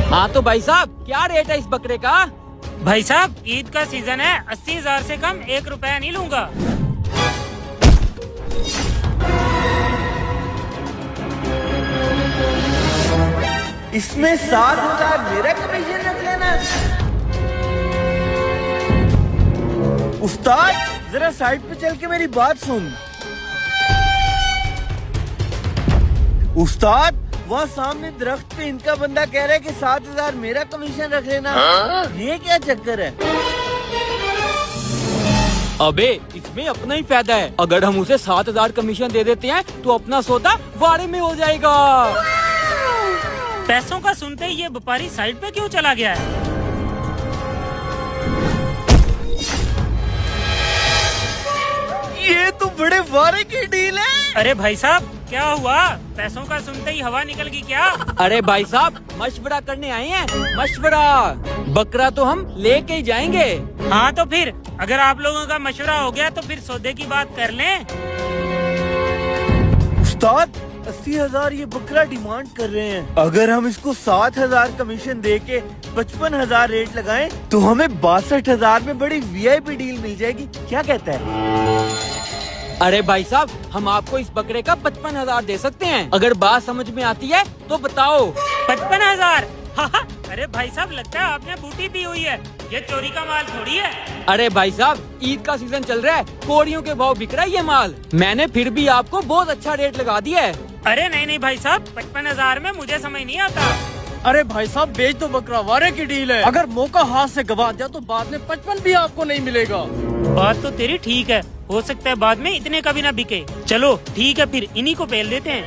हाँ तो भाई साहब क्या रेट है इस बकरे का? भाई साहब ईद का सीजन है, 80,000 से कम 1 रुपया नहीं लूंगा। इसमें 7,000 मेरा कमीशन रख लेना। उस्ताद जरा साइड पे चल के मेरी बात सुन। उस्ताद वहाँ सामने दरख्त पे इनका बंदा कह रहा है कि 7,000 मेरा कमीशन रख लेना। ये क्या चक्कर है? अबे इसमें अपना ही फायदा है। अगर हम उसे 7,000 कमीशन दे देते हैं तो अपना सौदा वारे में हो जाएगा। पैसों का सुनते ही ये व्यापारी साइड पे क्यों चला गया है? ये तो बड़े वारे की डील है। अरे भाई साहब क्या हुआ? पैसों का सुनते ही हवा निकल गई क्या? अरे भाई साहब मशवरा करने आए हैं, मशवरा। बकरा तो हम लेके ही जाएंगे। हाँ तो फिर अगर आप लोगों का मशवरा हो गया तो फिर सौदे की बात कर लें। उस्ताद 80,000 ये बकरा डिमांड कर रहे हैं। अगर हम इसको 7,000 कमीशन दे के 55,000 रेट लगाएं तो हमें 62,000 में बड़ी VIP डील मिल जाएगी। क्या कहता है? अरे भाई साहब हम आपको इस बकरे का 55,000 दे सकते हैं। अगर बात समझ में आती है तो बताओ। 55,000? अरे भाई साहब लगता है आपने बूटी पी हुई है, ये चोरी का माल थोड़ी है। अरे भाई साहब ईद का सीजन चल रहा है, कोड़ियों के भाव बिक रहा है ये माल। मैंने फिर भी आपको बहुत अच्छा रेट लगा दिया है। अरे नहीं भाई साहब 55,000 में मुझे समझ नहीं आता। अरे भाई साहब बेच दो बकरा, वारे की डील है। अगर मौका हाथ से गवा दिया तो बाद में 55 भी आपको नहीं मिलेगा। बात तो तेरी ठीक है, हो सकता है बाद में इतने का भी ना बिके। चलो ठीक है फिर इन्हीं को पेल देते हैं।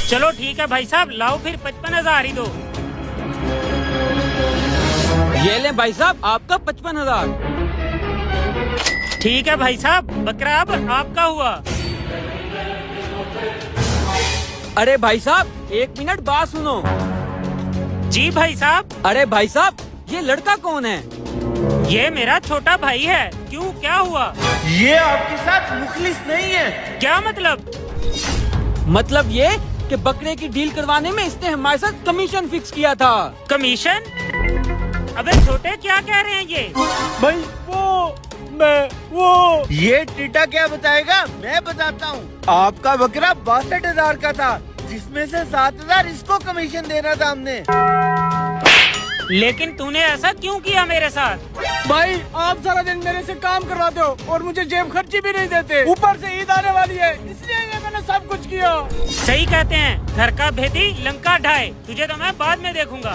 चलो ठीक है भाई साहब लाओ फिर 55,000 ही दो। ये ले भाई साहब आपका 55,000। ठीक है भाई साहब बकरा अब आपका हुआ। अरे भाई साहब 1 मिनट बात सुनो। जी भाई साहब। अरे भाई साहब ये लड़का कौन है? ये मेरा छोटा भाई है। क्यों क्या हुआ? ये आपके साथ मुखलिस नहीं है। क्या मतलब? मतलब ये कि बकरे की डील करवाने में इसने हमारे साथ कमीशन फिक्स किया था। कमीशन? अबे छोटे क्या कह रहे हैं ये? भाई वो ये टीटा क्या बताएगा? मैं बताता हूँ। आपका बकरा 62,000 का था, जिसमें से 7,000 इसको कमीशन देना था हमने। लेकिन तूने ऐसा क्यों किया मेरे साथ? भाई आप सारा दिन मेरे से काम करवाते हो और मुझे जेब खर्ची भी नहीं देते। ऊपर से ईद आने वाली है, इसलिए ये मैंने सब कुछ किया। सही कहते हैं, घर का भेदी लंका ढाए। तुझे तो मैं बाद में देखूंगा।